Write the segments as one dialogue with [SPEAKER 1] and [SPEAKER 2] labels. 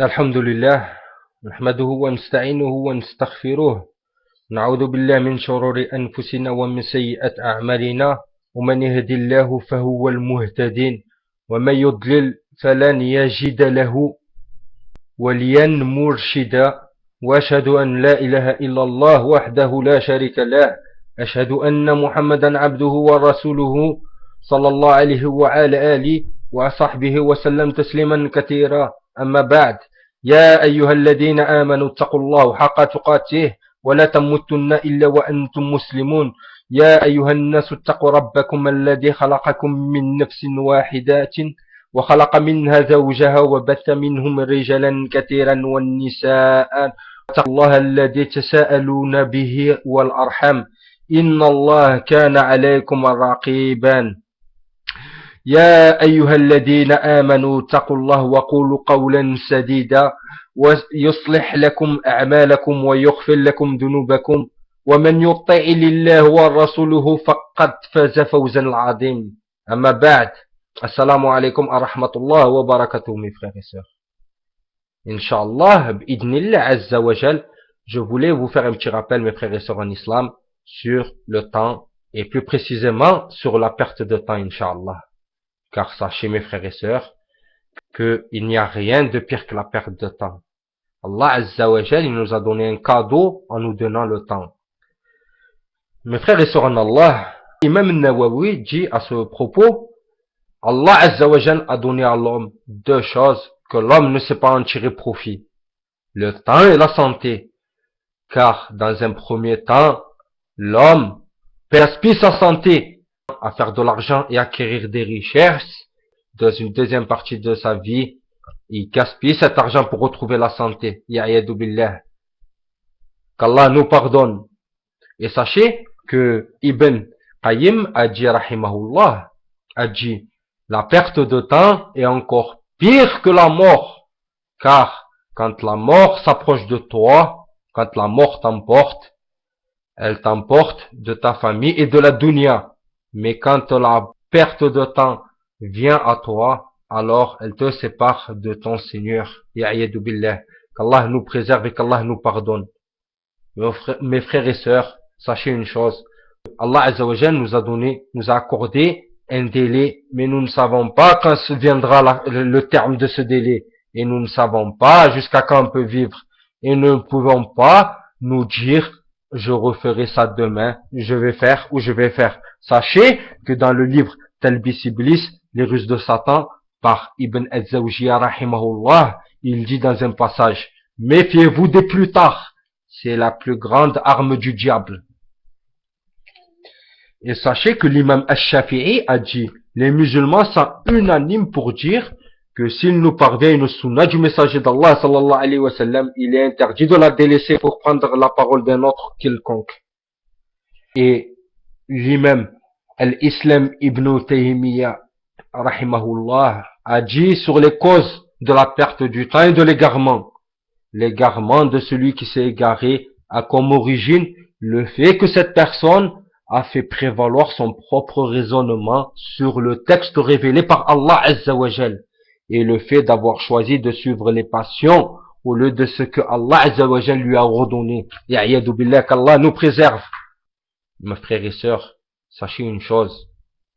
[SPEAKER 1] الحمد لله نحمده ونستعينه ونستغفره نعوذ بالله من شرور أنفسنا ومن سيئات أعمالنا ومن يهد الله فهو المهتدين ومن يضلل فلن يجد له وليا مرشدا وأشهد أن لا إله إلا الله وحده لا شريك له أشهد أن محمدا عبده ورسوله صلى الله عليه وعلى آله وصحبه وسلم تسليما كثيرا أما بعد يا أيها الذين آمنوا اتقوا الله حق تقاته ولا تموتن إلا وأنتم مسلمون يا أيها الناس اتقوا ربكم الذي خلقكم من نفس واحدة وخلق منها زوجها وبث منهم رجالا كثيرا والنساء واتقوا الله الذي تساءلون به والأرحام إن الله كان عليكم رقيبا يا أيها الذين آمنوا اتقوا الله وقولوا قولا سديدا ويصلح لكم أعمالكم ويغفر لكم ذنوبكم ومن يطع الله ورسوله فقد فاز فوزا عظيما أما بعد السلام عليكم ورحمة الله وبركاته mes frères et sœurs. Inch'Allah, b'idnillah azza wa jal, je voulais vous faire un petit rappel mes frères et sœurs en islam sur le temps et plus précisément sur la perte de temps Inch'Allah. Car sachez mes frères et sœurs qu'il n'y a rien de pire que la perte de temps. Allah Azza wa Jal, il nous a donné un cadeau en nous donnant le temps. Mes frères et sœurs en Allah, Imam Nawawi dit à ce propos, Allah Azza wa Jal a donné à l'homme deux choses que l'homme ne sait pas en tirer profit. Le temps et la santé. Car dans un premier temps, l'homme gaspille sa santé à faire de l'argent et acquérir des richesses. Dans une deuxième partie de sa vie, il gaspille cet argent pour retrouver la santé. Ya'yadu billah. Qu'Allah nous pardonne. Et sachez que Ibn Qayyim a dit, rahimahullah, a dit, la perte de temps est encore pire que la mort. Car quand la mort s'approche de toi, quand la mort t'emporte, elle t'emporte de ta famille et de la dunya. Mais quand la perte de temps vient à toi, alors elle te sépare de ton Seigneur. Ya'yadu billah. Qu'Allah nous préserve et qu'Allah nous pardonne. Mes frères et sœurs, sachez une chose. Allah Azza wa Jal nous a accordé un délai, mais nous ne savons pas quand viendra le terme de ce délai. Et nous ne savons pas jusqu'à quand on peut vivre. Et nous ne pouvons pas nous dire, je referai ça demain, je vais faire ou je vais faire. Sachez que dans le livre Talbis Iblis, les ruses de Satan, par Ibn al-Zawjiyya rahimahullah, il dit dans un passage, méfiez-vous des plus tard, c'est la plus grande arme du diable. Et sachez que l'imam al-Shafi'i a dit, les musulmans sont unanimes pour dire que s'il nous parvient une sunna du messager d'Allah sallallahu alayhi wa sallam, il est interdit de la délaisser pour prendre la parole d'un autre quelconque. Et l'imam al-Islam ibn Taymiyyah rahimahullah a dit sur les causes de la perte du temps et de l'égarement. L'égarement de celui qui s'est égaré a comme origine le fait que cette personne a fait prévaloir son propre raisonnement sur le texte révélé par Allah Azza wa Jal et le fait d'avoir choisi de suivre les passions au lieu de ce que Allah Azza wa Jal lui a ordonné. Ya'yadu billah, qu'Allah nous préserve. Mes frères et sœurs, sachez une chose.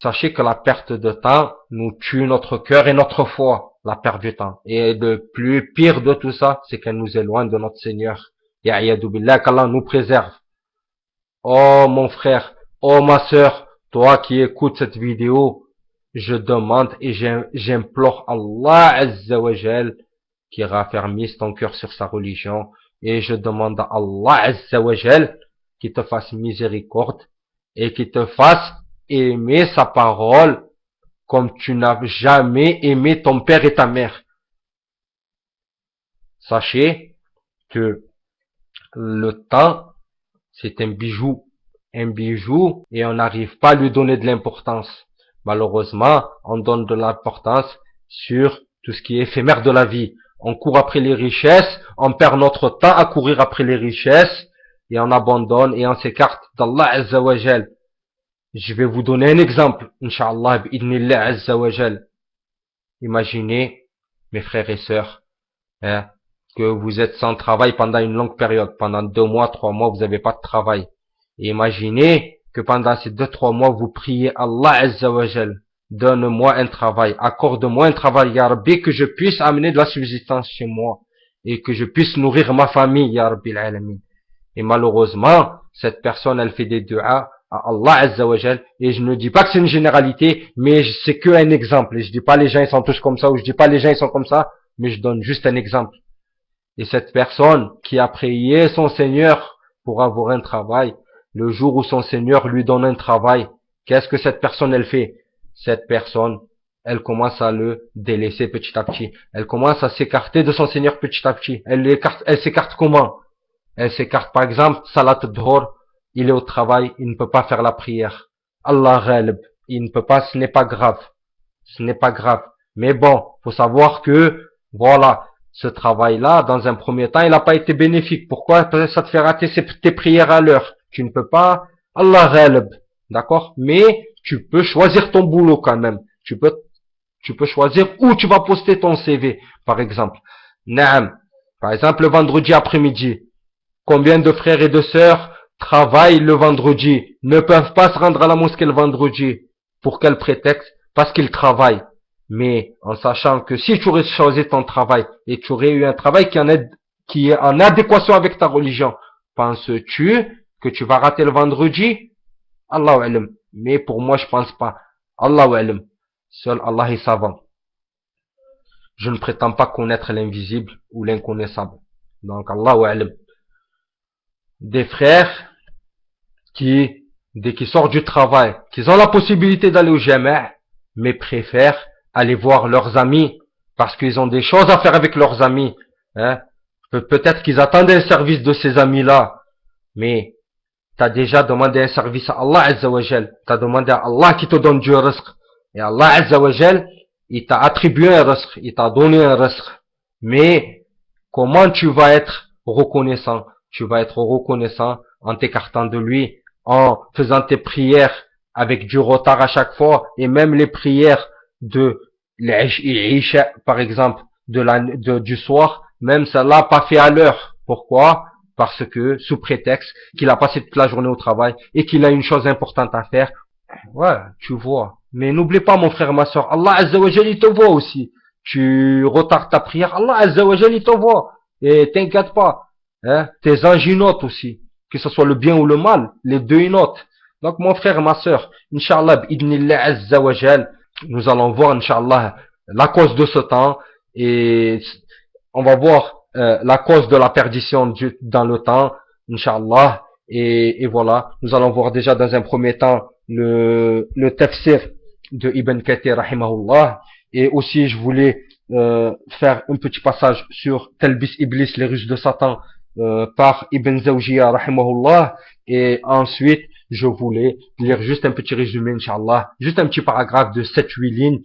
[SPEAKER 1] Sachez que la perte de temps nous tue notre cœur et notre foi. La perte du temps. Et le plus pire de tout ça, c'est qu'elle nous éloigne de notre Seigneur. Ya'yadu billah, qu'Allah nous préserve. Oh mon frère, oh ma sœur, toi qui écoutes cette vidéo, je demande et j'implore Allah Azza wa Jal qui raffermisse ton cœur sur sa religion. Et je demande à Allah Azza wa Jal qui te fasse miséricorde et qui te fasse aimer sa parole comme tu n'as jamais aimé ton père et ta mère. Sachez que le temps, c'est un bijou, et on n'arrive pas à lui donner de l'importance. Malheureusement, on donne de l'importance sur tout ce qui est éphémère de la vie. On court après les richesses, on perd notre temps à courir après les richesses, et on abandonne et on s'écarte d'Allah Azza wa Jal. Je vais vous donner un exemple, Inch'Allah, bi'idnillah Azza wa Jal. Imaginez, mes frères et sœurs, hein, que vous êtes sans travail pendant une longue période, pendant 2 mois, 3 mois, vous n'avez pas de travail. Et imaginez que pendant ces 2-3 mois, vous priez Allah Azza wa Jal, donne-moi un travail, accorde-moi un travail, Ya Rabbi, que je puisse amener de la subsistance chez moi et que je puisse nourrir ma famille, Ya Rabbi al-Alamin. Et malheureusement, cette personne, elle fait des du'as à Allah Azza wa Jal, et je ne dis pas que c'est une généralité, mais c'est que un exemple. Et je dis pas les gens ils sont tous comme ça, ou je dis pas les gens ils sont comme ça, mais je donne juste un exemple. Et cette personne qui a prié son Seigneur pour avoir un travail, le jour où son Seigneur lui donne un travail, qu'est-ce que cette personne elle fait? Cette personne, elle commence à le délaisser petit à petit. Elle commence à s'écarter de son Seigneur petit à petit. Elle s'écarte comment? Elle s'écarte par exemple, Salat Dhuhr, il est au travail, il ne peut pas faire la prière. Allah ghalib, il ne peut pas, ce n'est pas grave. Ce n'est pas grave. Mais bon, faut savoir que, voilà, ce travail-là, dans un premier temps, il n'a pas été bénéfique. Pourquoi? Parce que ça te fait rater tes prières à l'heure. Tu ne peux pas, Allah ghalib, d'accord? Mais tu peux choisir ton boulot quand même. Tu peux choisir où tu vas poster ton CV, par exemple. Naam. Par exemple, le vendredi après-midi. Combien de frères et de sœurs travaillent le vendredi, ne peuvent pas se rendre à la mosquée le vendredi? Pour quel prétexte? Parce qu'ils travaillent. Mais en sachant que si tu aurais choisi ton travail et tu aurais eu un travail qui est en adéquation avec ta religion, penses-tu que tu vas rater le vendredi? Allahu alam. Mais pour moi, je pense pas. Allahu alam. Seul Allah est savant. Je ne prétends pas connaître l'invisible ou l'inconnaissable. Donc, Allahu alam. Des frères qui, dès qu'ils sortent du travail, qu'ils ont la possibilité d'aller au jama', mais préfèrent aller voir leurs amis, parce qu'ils ont des choses à faire avec leurs amis. Hein. Peut-être qu'ils attendent un service de ces amis-là, mais t'as déjà demandé un service à Allah Azza wa Jal. T'as demandé à Allah qui te donne du rizq. Et Allah Azza wa Jal, il t'a attribué un rizq, il t'a donné un rizq. Mais comment tu vas être reconnaissant? Tu vas être reconnaissant en t'écartant de lui, en faisant tes prières avec du retard à chaque fois, et même les prières de l'Isha, par exemple, du soir, même ça l'a pas fait à l'heure. Pourquoi? Parce que, sous prétexte qu'il a passé toute la journée au travail et qu'il a une chose importante à faire. Ouais, tu vois. Mais n'oublie pas, mon frère, ma soeur, Allah Azza wa Jal, il te voit aussi. Tu retardes ta prière, Allah Azza wa Jal, il te voit. Et t'inquiète pas. Hein, tes anges ils notent aussi, que ce soit le bien ou le mal, les deux ils notent. Donc mon frère et ma sœur, Inch'Allah, b'idnillah azza wa jal, nous allons voir Inch'Allah la cause de ce temps et on va voir la cause de la perdition dans le temps, Inch'Allah. Et voilà, nous allons voir déjà dans un premier temps le tafsir de Ibn Kathir rahimahullah, et aussi je voulais faire un petit passage sur Talbis Iblis, les ruses de Satan, par Ibn Zawjiyya rahimahullah, et ensuite je voulais lire juste un petit résumé Inch'Allah, juste un petit paragraphe de 7-8 lignes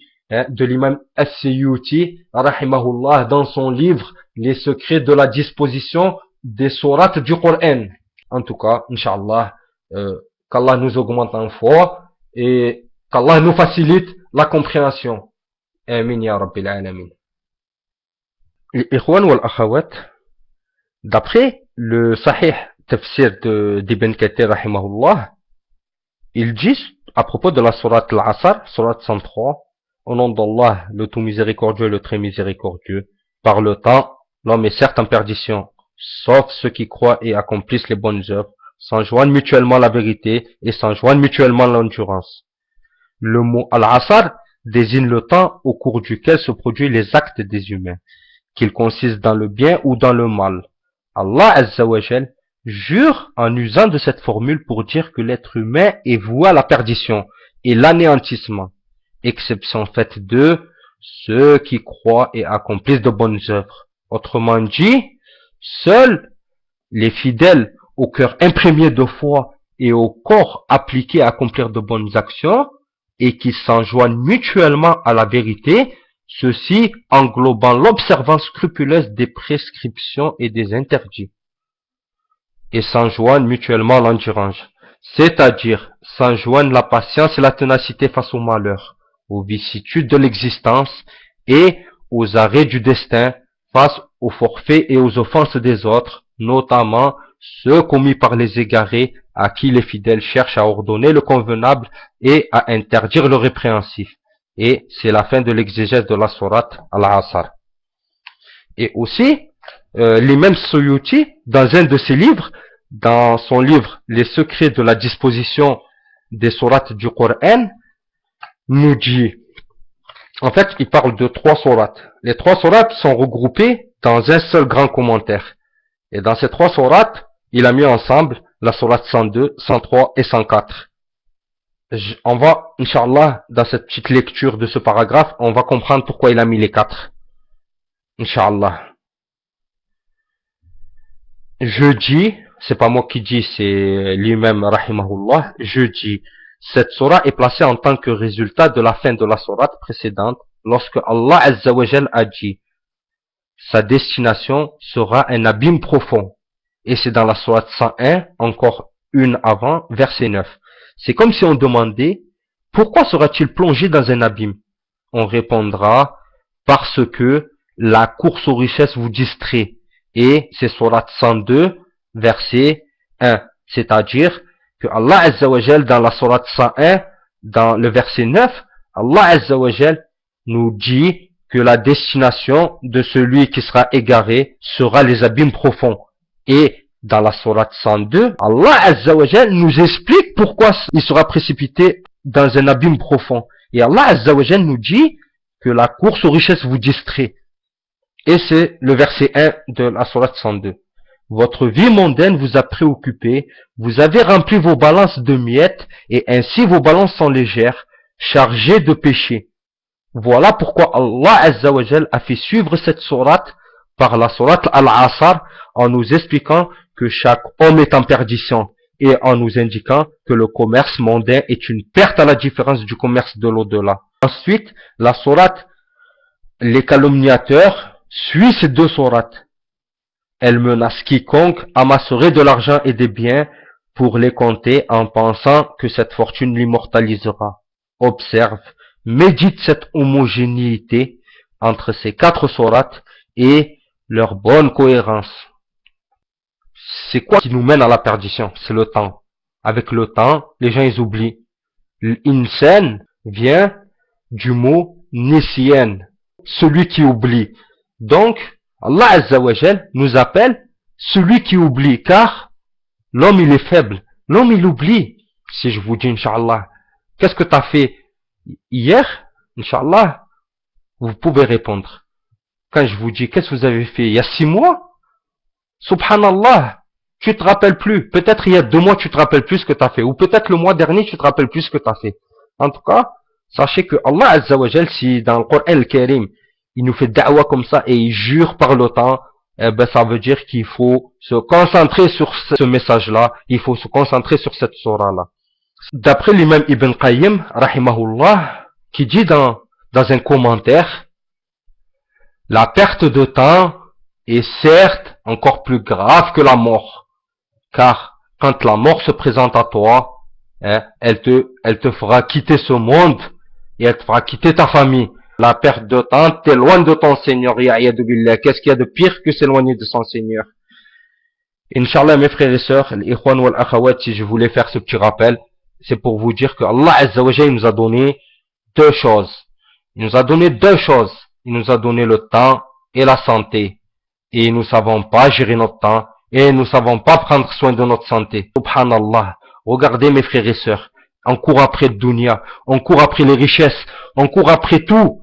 [SPEAKER 1] de l'imam As-Suyuti rahimahullah dans son livre Les secrets de la disposition des sourates du Coran. En tout cas, Inch'Allah, qu'Allah nous augmente en foi et qu'Allah nous facilite la compréhension. Amin ya Rabbil Alamin. Ikhwan wal akhawat, d'après le Sahih Tafsir d'Ibn Kathir rahimahullah, ils disent à propos de la sourate Al-Asr, sourate 103, au nom d'Allah, le tout miséricordieux et le très miséricordieux, par le temps, l'homme est certes en perdition, sauf ceux qui croient et accomplissent les bonnes œuvres, s'enjoignent mutuellement la vérité et s'enjoignent mutuellement l'endurance. Le mot Al-Asr désigne le temps au cours duquel se produisent les actes des humains, qu'ils consistent dans le bien ou dans le mal. Allah Azza wa Jal jure en usant de cette formule pour dire que l'être humain est voué à la perdition et l'anéantissement, exception faite de ceux qui croient et accomplissent de bonnes œuvres. Autrement dit, seuls les fidèles au cœur imprégné de foi et au corps appliqué à accomplir de bonnes actions et qui s'enjoignent mutuellement à la vérité, ceci englobant l'observance scrupuleuse des prescriptions et des interdits, et s'enjoignent mutuellement l'endurance, c'est-à-dire s'enjoignent la patience et la ténacité face au malheur, aux vicissitudes de l'existence et aux arrêts du destin face aux forfaits et aux offenses des autres, notamment ceux commis par les égarés à qui les fidèles cherchent à ordonner le convenable et à interdire le répréhensif. Et c'est la fin de l'exégèse de la sourate Al-Asr. Et aussi, l'imam Suyuti, dans un de ses livres, dans son livre Les secrets de la disposition des sourates du Coran, nous dit, en fait, il parle de 3 sourates. Les 3 sourates sont regroupées dans un seul grand commentaire. Et dans ces 3 sourates, il a mis ensemble la sourate 102, 103 et 104. On va, Inch'Allah, dans cette petite lecture de ce paragraphe, on va comprendre pourquoi il a mis les 4. Inch'Allah. Je dis, c'est pas moi qui dis, c'est lui-même, rahimahullah, je dis, cette sourate est placée en tant que résultat de la fin de la sourate précédente, lorsque Allah Azza wa Jal a dit, sa destination sera un abîme profond. Et c'est dans la sourate 101, encore une avant, verset 9. C'est comme si on demandait, pourquoi sera-t-il plongé dans un abîme? On répondra, parce que la course aux richesses vous distrait. Et c'est sourate 102, verset 1. C'est-à-dire que Allah Azza wa Jal, dans la sourate 101, dans le verset 9, Allah Azza wa Jal nous dit que la destination de celui qui sera égaré sera les abîmes profonds. Et dans la sourate 102, Allah Azza wa Jal nous explique pourquoi il sera précipité dans un abîme profond. Et Allah Azza wa Jal nous dit que la course aux richesses vous distrait. Et c'est le verset 1 de la sourate 102. Votre vie mondaine vous a préoccupé, vous avez rempli vos balances de miettes, et ainsi vos balances sont légères, chargées de péchés. Voilà pourquoi Allah Azza wa Jal a fait suivre cette sourate par la sourate Al-Asr en nous expliquant que chaque homme est en perdition et en nous indiquant que le commerce mondain est une perte à la différence du commerce de l'au-delà. Ensuite, la sourate Les calomniateurs suit ces 2 sourates. Elle menace quiconque amasserait de l'argent et des biens pour les compter en pensant que cette fortune l'immortalisera. Observe, médite cette homogénéité entre ces 4 sourates et leur bonne cohérence. C'est quoi qui nous mène à la perdition? C'est le temps. Avec le temps, les gens ils oublient. L'insan vient du mot nisyan, celui qui oublie. Donc, Allah Azza wa Jal nous appelle celui qui oublie, car l'homme il est faible. L'homme il oublie. Si je vous dis, Inch'Allah, qu'est-ce que tu as fait hier? Inch'Allah, vous pouvez répondre. Quand je vous dis, qu'est-ce que vous avez fait il y a 6 mois? Subhanallah, tu te rappelles plus. Peut-être il y a 2 mois, tu te rappelles plus ce que tu as fait. Ou peut-être le mois dernier, tu te rappelles plus ce que tu as fait. En tout cas, sachez que Allah Azza wa Jal, si dans le Coran al-Karim, il nous fait da'wa comme ça et il jure par le temps, eh ben, ça veut dire qu'il faut se concentrer sur ce message-là. Il faut se concentrer sur cette surah-là. D'après l'imam Ibn Qayyim, rahimahullah, qui dit dans un commentaire, la perte de temps est certes encore plus grave que la mort. Car quand la mort se présente à toi, elle te fera quitter ce monde et elle te fera quitter ta famille. La perte de temps t'éloigne de ton Seigneur. Qu'est-ce qu'il y a de pire que s'éloigner de son Seigneur? Inch'Allah, mes frères et sœurs, l'ikhwan wal akhawat, si je voulais faire ce petit rappel, c'est pour vous dire que Allah Azza wa Jalla nous a donné 2 choses. Il nous a donné 2 choses. Il nous a donné le temps et la santé. Et nous ne savons pas gérer notre temps et nous ne savons pas prendre soin de notre santé. Subhanallah. Regardez mes frères et sœurs. On court après le dunya. On court après les richesses. On court après tout.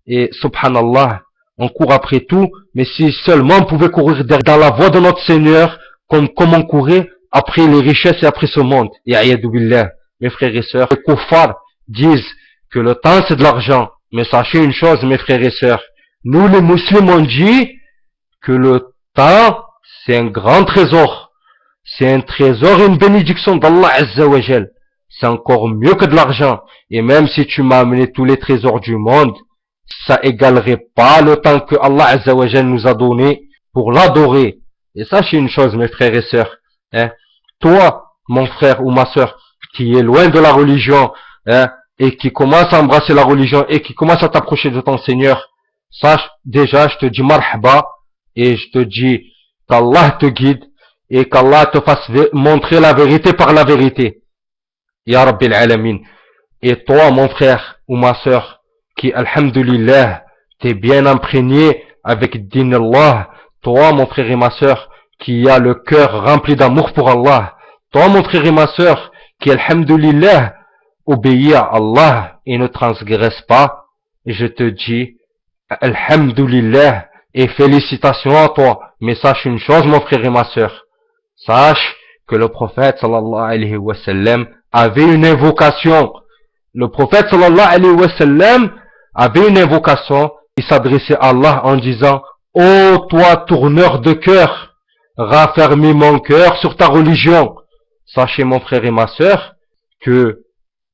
[SPEAKER 1] Et subhanallah. On court après tout. Mais si seulement on pouvait courir dans la voie de notre Seigneur comme on courait après les richesses et après ce monde. Et ayadou billah. Mes frères et sœurs. Les kuffars disent que le temps c'est de l'argent. Mais sachez une chose mes frères et sœurs. Nous les musulmans on dit que le temps c'est un grand trésor. C'est un trésor et une bénédiction d'Allah Azza wa Jal. C'est encore mieux que de l'argent. Et même si tu m'as amené tous les trésors du monde, ça égalerait pas le temps que Allah Azza wa Jal nous a donné pour l'adorer. Et sachez une chose, mes frères et sœurs. Toi, mon frère ou ma sœur, qui est loin de la religion, et qui commence à embrasser la religion et qui commence à t'approcher de ton Seigneur, sache déjà, je te dis marhaba, et je te dis qu'Allah te guide et qu'Allah te fasse montrer la vérité par la vérité. Ya Rabbil Alamin. Et toi, mon frère ou ma sœur, qui, alhamdulillah, t'es bien imprégné avec din Allah. Toi, mon frère et ma sœur, qui a le cœur rempli d'amour pour Allah. Toi, mon frère et ma sœur, qui, alhamdulillah, obéit à Allah et ne transgresse pas. Je te dis, alhamdulillah, et félicitations à toi. Mais sache une chose, mon frère et ma sœur. Sache que le prophète, sallallahu alayhi wa sallam, avait une invocation. Le prophète sallallahu alayhi wa sallam avait une invocation. Il s'adressait à Allah en disant: ô toi tourneur de cœur, raffermis mon cœur sur ta religion. Sachez, mon frère et ma sœur, que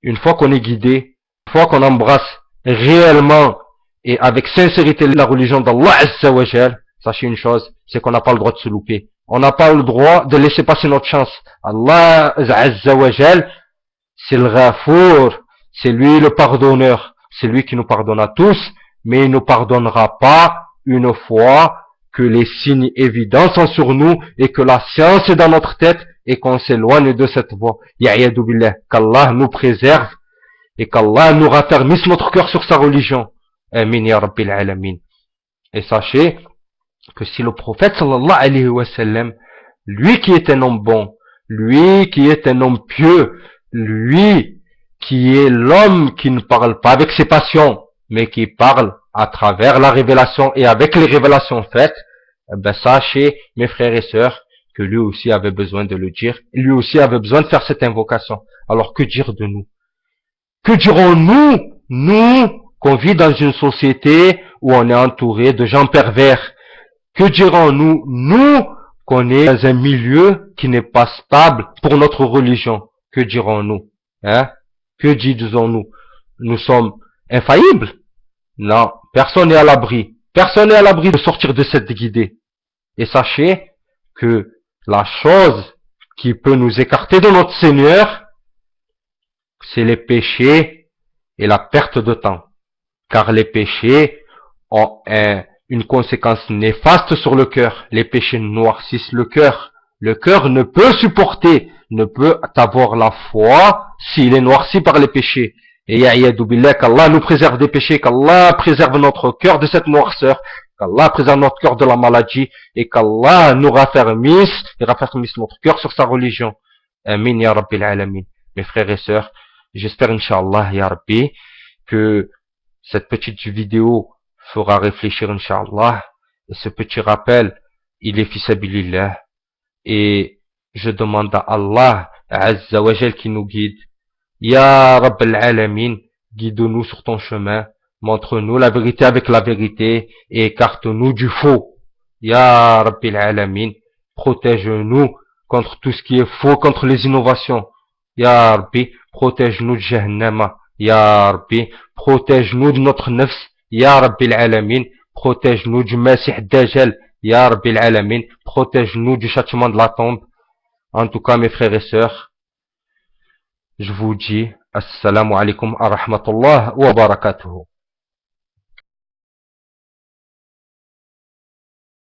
[SPEAKER 1] une fois qu'on est guidé, une fois qu'on embrasse réellement et avec sincérité la religion d'Allah Azza wa Jal, sachez une chose, c'est qu'on n'a pas le droit de se louper. On n'a pas le droit de laisser passer notre chance. Allah Azza wa Jal, c'est le Ghafour, c'est lui le pardonneur, c'est lui qui nous pardonne à tous, mais il ne nous pardonnera pas une fois que les signes évidents sont sur nous et que la science est dans notre tête et qu'on s'éloigne de cette voie. Ya'yadu billah, qu'Allah nous préserve et qu'Allah nous raffermisse notre cœur sur sa religion. Amin ya Rabbil Alamin. Et sachez que si le prophète sallallahu alayhi wa sallam, lui qui est un homme bon, lui qui est un homme pieux, lui qui est l'homme qui ne parle pas avec ses passions, mais qui parle à travers la révélation et avec les révélations faites, ben sachez, mes frères et sœurs, que lui aussi avait besoin de le dire, lui aussi avait besoin de faire cette invocation. Alors que dire de nous? Que dirons-nous, nous, qu'on vit dans une société où on est entouré de gens pervers? Que dirons-nous, nous, qu'on est dans un milieu qui n'est pas stable pour notre religion? Que dirons-nous? Hein? Que disons-nous? Nous sommes infaillibles? Non, personne n'est à l'abri. Personne n'est à l'abri de sortir de cette guidée. Et sachez que la chose qui peut nous écarter de notre Seigneur, c'est les péchés et la perte de temps. Car les péchés ont une conséquence néfaste sur le cœur. Les péchés noircissent le cœur. Le cœur ne peut supporter, ne peut avoir la foi s'il est noirci par les péchés. Et ya'yadu billah, qu'Allah nous préserve des péchés, qu'Allah préserve notre cœur de cette noirceur, qu'Allah préserve notre cœur de la maladie, et qu'Allah nous raffermisse, et raffermisse notre cœur sur sa religion. Amin ya Rabbil Alamin. Mes frères et sœurs, j'espère Inch'Allah ya Rabbi, que cette petite vidéo fera réfléchir Inch'Allah, et ce petit rappel, il est fisabilillah, et je demande à Allah Azza wa Jal qui nous guide. Ya Rabbal Alamin, guide-nous sur ton chemin, montre-nous la vérité avec la vérité et écarte-nous du faux. Ya Rabbil Alamin, protège-nous contre tout ce qui est faux, contre les innovations. Ya Rabbi, protège-nous de Jahannama. Ya Rabbi, protège-nous de notre nafs. Ya Rabbil Alamin, protège-nous du Masih Dajjal. Ya Rabbil Alamin, protège-nous du châtiment de la tombe. En tout cas, mes frères et sœurs, je vous dis assalamu alaikum wa rahmatullah wa barakatuhu.